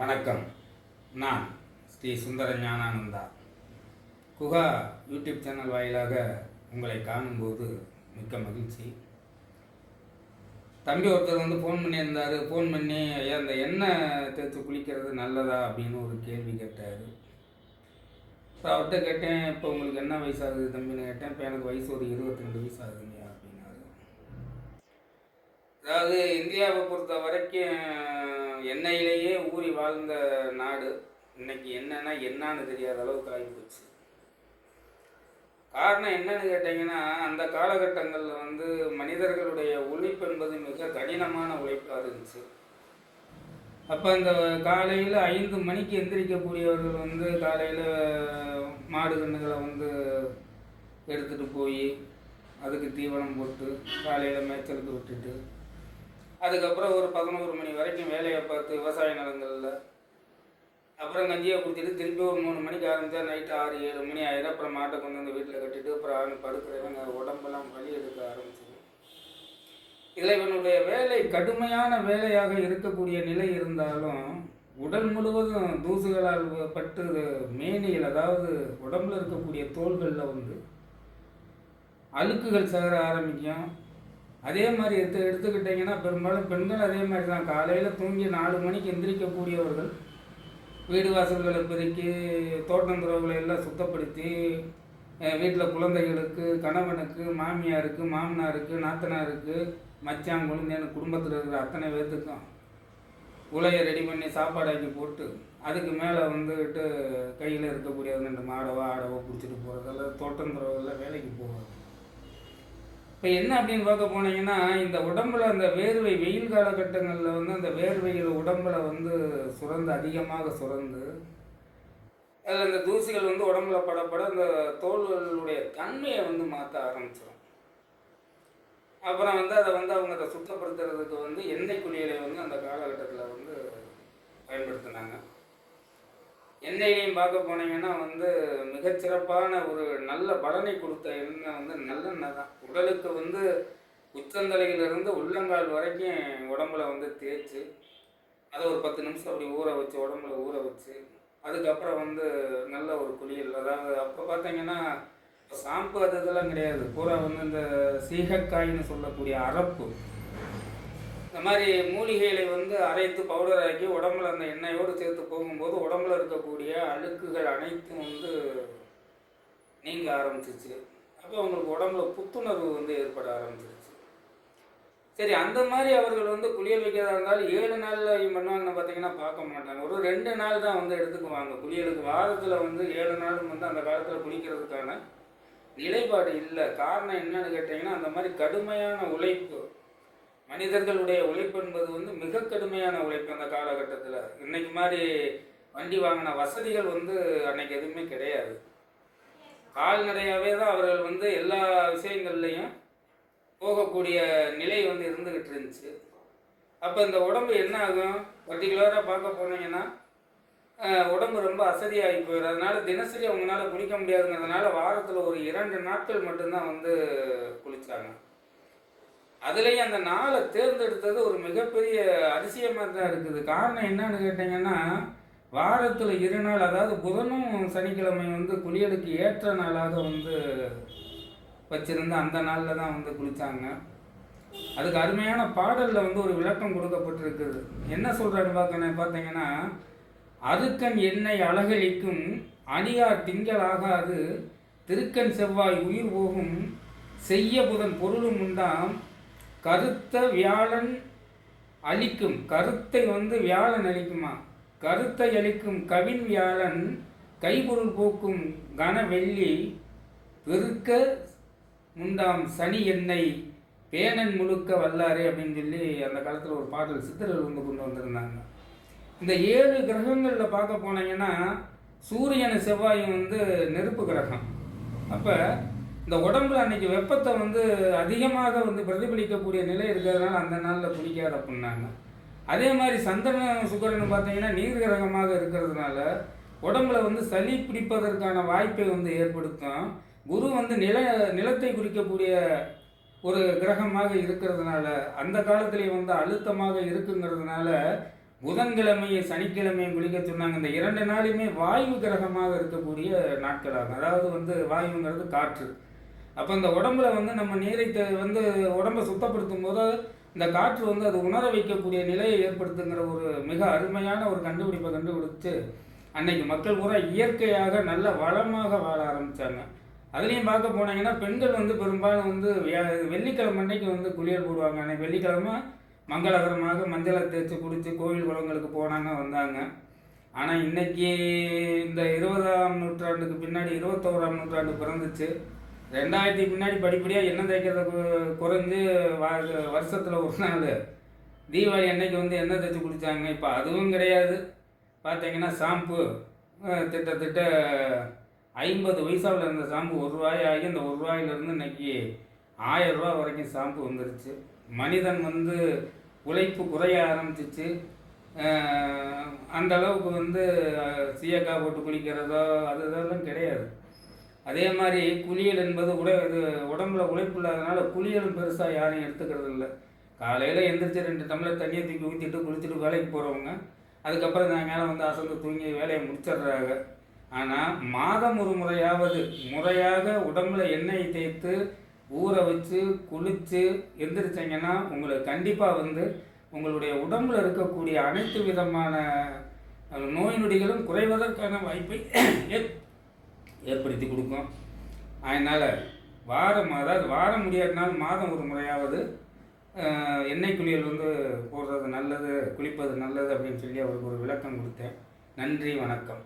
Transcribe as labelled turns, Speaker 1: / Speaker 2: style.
Speaker 1: வணக்கம். நான் ஸ்ரீ சுந்தர Gnanananda. Guha YouTube channel வாயிலாக உங்களை காணும்போது மிக்க மகிழ்ச்சி. தம்பி ஒருத்தர் ஃபோன் பண்ணியிருந்தார். ஃபோன் பண்ணி, ஐயா அந்த எண்ணெய் தேய்ச்சி குளிக்கிறது நல்லதா அப்படின்னு ஒரு கேள்வி கேட்டார். இப்போ அவர்கிட்ட கேட்டேன், இப்போ உங்களுக்கு என்ன வயசாகுது தம்பின்னு கேட்டேன். இப்போ எனக்கு வயசு ஒரு 22 வயசு ஆகுதுங்க அப்படின்னாரு. அதாவது இந்தியாவை பொறுத்த வரைக்கும் எண்ணெயிலேயே ஊறி வாழ்ந்த நாடு இன்னைக்கு என்னான்னு தெரியாத அளவுக்கு ஆகிப்போச்சு. காரணம் என்னன்னு கேட்டிங்கன்னா, அந்த காலகட்டங்களில் மனிதர்களுடைய உழைப்பு என்பது மிக கடினமான உழைப்பாக இருந்துச்சு. அப்போ இந்த காலையில் 5 மணிக்கு எந்திரிக்கக்கூடியவர்கள் காலையில் மாடு கன்றுகளை எடுத்துகிட்டு போய் அதுக்கு தீவனம் போட்டு காலையில் மேய்ச்சலுக்கு விட்டுட்டு, அதுக்கப்புறம் ஒரு 11 மணி வரைக்கும் வேலையை பார்த்து விவசாய நிலங்களில், அப்புறம் கஞ்சியை குடிச்சிட்டு திருப்பி ஒரு 3 மணிக்கு ஆரம்பித்தா நைட்டு 6-7 மணி ஆயிடும். அப்புறம் மாட்டை கொண்டு வந்து வீட்டில் கட்டிட்டு அப்புறம் படுக்கிறவங்க உடம்பெல்லாம் வலி எடுக்க ஆரம்பிச்சிடும். இதில் இவனுடைய வேலை கடுமையான வேலையாக இருக்கக்கூடிய நிலை இருந்தாலும் உடல் முழுவதும் தூசுகளால் பட்டு மேனியில், அதாவது உடம்புல இருக்கக்கூடிய தோள்களில் அழுக்குகள் சேர ஆரம்பிக்கும். அதே மாதிரி எடுத்துக்கிட்டிங்கன்னா பெரும்பாலும் பெண்கள் அதே மாதிரி தான். காலையில் தூங்கி 4 மணிக்கு எந்திரிக்கக்கூடியவர்கள் வீடு வாசல்களை பெருக்கி தோட்டந்துறவுகளை எல்லாம் சுத்தப்படுத்தி வீட்டில் குழந்தைகளுக்கு, கணவனுக்கு, மாமியாருக்கு, மாமனாருக்கு, நாத்தனாருக்கு, மச்சான், குழந்தைன்னு குடும்பத்தில் இருக்கிற அத்தனை பேர்த்துக்கும் உலையை ரெடி பண்ணி சாப்பாடாக்கி போட்டு அதுக்கு மேலே கையில் இருக்கக்கூடிய 2 மாடவோ ஆடவோ பிடிச்சிட்டு போகிறதெல்லாம் தோட்டந்துறவுகளில் வேலைக்கு போவாங்க. இப்போ என்ன அப்படின்னு பார்க்க போனீங்கன்னா, இந்த உடம்புல அந்த வேர்வை வெயில் காலகட்டங்களில் அந்த வேர்வையில் உடம்புல சுரந்து அதிகமாக சுரந்து அதில் அந்த தூசிகள் உடம்புல படப்பட அந்த தோல்களுடைய தன்மையை மாற்ற ஆரம்பிச்சிடும். அப்புறம் அதை அவங்க அதை சுத்தப்படுத்துறதுக்கு எண்ணெய் குளியலை அந்த காலகட்டத்தில் பயன்படுத்தினாங்க. எண்ணெயிலையும் பார்க்க போனீங்கன்னா மிகச்சிறப்பான ஒரு நல்ல பலனை கொடுத்த எண்ணெய் நல்லெண்ணெய் தான். உடலுக்கு உச்சந்தலையிலிருந்து உள்ளங்கால் வரைக்கும் உடம்புல தேய்ச்சி அதை ஒரு 10 நிமிஷம் அப்படி ஊற வச்சு உடம்புல ஊற வச்சு அதுக்கப்புறம் நல்ல ஒரு குளியல். அதாவது அப்போ பார்த்தீங்கன்னா ஷாம்பு அது இதெல்லாம் கிடையாது. பூரா இந்த சீகக்காய்னு சொல்லக்கூடிய அரப்பு, இந்த மாதிரி மூலிகைகளை அரைத்து பவுடர் ஆக்கி உடம்புல அந்த எண்ணெயோடு சேர்த்து போகும்போது உடம்புல இருக்கக்கூடிய அழுக்குகள் அனைத்தும் நீங்க ஆரம்பிச்சிச்சு. அப்போ அவங்களுக்கு உடம்புல புத்துணர்வு ஏற்பட ஆரம்பிச்சிருச்சு. சரி, அந்த மாதிரி அவர்கள் குளியல் வைக்கிறதா இருந்தாலும் 7 நாளில் பண்ணுவாங்கன்னு பார்த்தீங்கன்னா பார்க்க மாட்டாங்க. ஒரு 2 நாள் தான் எடுத்துக்குவாங்க குளியலுக்கு. வாரத்தில் 7 நாள் அந்த காலத்தில் குளிக்கிறதுக்கான நிலைப்பாடு இல்லை. காரணம் என்னன்னு கேட்டிங்கன்னா, அந்த மாதிரி கடுமையான உழைப்பு, மனிதர்களுடைய உழைப்பு என்பது மிக கடுமையான உழைப்பு அந்த காலகட்டத்தில். இன்னைக்கு மாதிரி வண்டி வாங்கின வசதிகள் அன்னைக்கு எதுவுமே கிடையாது. கால்நடையாகவே தான் அவர்கள் எல்லா விஷயங்கள்லையும் போகக்கூடிய நிலை இருந்துக்கிட்டு இருந்துச்சு. அப்போ இந்த உடம்பு என்ன ஆகும், பர்டிகுலராக பார்க்க போனீங்கன்னா உடம்பு ரொம்ப அசதியாகி போயிடும். அதனால தினசரி அவங்களால குளிக்க முடியாதுங்கிறதுனால வாரத்தில் ஒரு 2 நாட்கள் மட்டும்தான் குளித்தாங்க. அதுலேயும் அந்த நாளை தேர்ந்தெடுத்தது ஒரு மிகப்பெரிய அதிசயமாக தான் இருக்குது. காரணம் என்னன்னு கேட்டிங்கன்னா, வாரத்தில் 2 நாள், அதாவது புதனும் சனிக்கிழமை குளியலுக்கு ஏற்ற நாளாக வச்சுருந்து அந்த நாளில் தான் குளித்தாங்க. அதுக்கு அருமையான பாடலில் ஒரு விளக்கம் கொடுக்கப்பட்டிருக்குது. என்ன சொல்கிறாரு பார்த்தீங்கன்னா, அருக்கன் எண்ணெய் அழகழிக்கும் அணியார் திங்கள் ஆகாது திருக்கண் செவ்வாய் உயிர் போகும் செய்ய புதன் பொருளும் உண்டாம் கருத்த வியாழன் அழிக்கும். கருத்தை வியாழன் அழிக்குமா, கருத்தை அழிக்கும் கவின் வியாழன் கைபொருள் போக்கும் கன வெள்ளி பெருக்க முண்டாம் சனி எண்ணெய் பேனன் முழுக்க வல்லாரே அப்படின்னு சொல்லி அந்த காலத்தில் ஒரு பாடல் சித்தர்கள் கொண்டு வந்திருந்தாங்க. இந்த 7 கிரகங்களில் பார்க்க போனீங்கன்னா சூரியனை செவ்வாயும் நெருப்பு கிரகம். அப்போ இந்த உடம்புல அன்னைக்கு வெப்பத்தை அதிகமாக பிரதிபலிக்கக்கூடிய நிலை இருக்கிறதுனால அந்த நாளில் குளிக்காது அப்படின்னாங்க. அதே மாதிரி சந்திரன் சுக்கிரன் பார்த்தீங்கன்னா நீர் கிரகமாக இருக்கிறதுனால உடம்புல சளி பிடிப்பதற்கான வாய்ப்பை ஏற்படுத்தும். குரு நிலத்தை குறிக்கக்கூடிய ஒரு கிரகமாக இருக்கிறதுனால அந்த காலத்திலே அழுத்தமாக இருக்குங்கிறதுனால புதன்கிழமையை சனிக்கிழமையும் குளிக்க சொன்னாங்க. இந்த 2 நாளுமே வாயு கிரகமாக இருக்கக்கூடிய நாட்களாகும். அதாவது வந்து வாயுங்கிறது காற்று. அப்போ இந்த உடம்புல வந்து நம்ம நீரை வந்து உடம்பை சுத்தப்படுத்தும் போது இந்த காற்று வந்து அது உணர வைக்கக்கூடிய நிலையை ஏற்படுத்துங்கிற ஒரு மிக அருமையான ஒரு கண்டுபிடிப்பை கண்டுபிடிச்சு அன்னைக்கு மக்கள் பூரா இயற்கையாக நல்ல வளமாக வாழ ஆரம்பித்தாங்க. அதுலேயும் பார்க்க போனீங்கன்னா பெண்கள் வந்து பெரும்பாலும் வந்து வெள்ளிக்கிழமை அன்னைக்கு வந்து குளியல் போடுவாங்க. அன்னைக்கு வெள்ளிக்கிழமை மங்களகரமாக மஞ்சளை தேய்ச்சி குடித்து கோவில் குளங்களுக்கு போனாங்க வந்தாங்க. ஆனால் இன்றைக்கி இந்த 20ஆம் நூற்றாண்டுக்கு பின்னாடி 21ஆம் நூற்றாண்டு பிறந்துச்சு. 2000 பின்னாடி படிப்படியாக எண்ணெய் தேய்க்கிறத குறைஞ்சி வருஷத்தில் ஒரு நாள் தீபாவளி அன்னைக்கு வந்து எண்ணெய் தேய்ச்சி குடித்தாங்க. இப்போ அதுவும் கிடையாது. பார்த்தீங்கன்னா ஷாம்பு திட்டத்தட்ட 50 பைசாவில் இருந்த ஷாம்பு ₹1 ஆகி அந்த ₹1 இன்றைக்கி ₹1000 வரைக்கும் ஷாம்பு வந்துருச்சு. மனிதன் வந்து உழைப்பு குறைய ஆரம்பிச்சிச்சு. அந்த அளவுக்கு வந்து சீயக்காய் போட்டு குளிக்கிறதோ அதெல்லாம் கிடையாது. அதே மாதிரி குளியல் என்பது இது உடம்புல உழைப்பு இல்லாதனால குளியலும் பெருசாக யாரும் எடுத்துக்கிறது இல்லை. காலையில் எந்திரிச்சு 2 டம்ளர் தண்ணியை தூக்கி ஊற்றிட்டு குளிச்சுட்டு வேலைக்கு போகிறவங்க அதுக்கப்புறம் மேலே வந்து அசந்து தூங்கி வேலையை முடிச்சிடுறாங்க. ஆனால் மாதம் ஒரு முறையாவது முறையாக உடம்புல எண்ணெய் தேய்த்து ஊற வச்சு குளித்து எந்திரிச்சிங்கன்னா உங்களுக்கு கண்டிப்பாக வந்து உங்களுடைய உடம்பில் இருக்கக்கூடிய அனைத்து விதமான நோய் நொடிகளும் குறைவதற்கான வாய்ப்பை ஏற்படுத்தி கொடுக்கும். அதனால் வாரம் முடியாதனாலும் மாதம் ஒரு முறையாவது எண்ணெய் குளியல் வந்து போடுறது நல்லது, குளிப்பது நல்லது அப்படின்னு சொல்லி அவருக்கு ஒரு விளக்கம் கொடுத்தேன். நன்றி, வணக்கம்.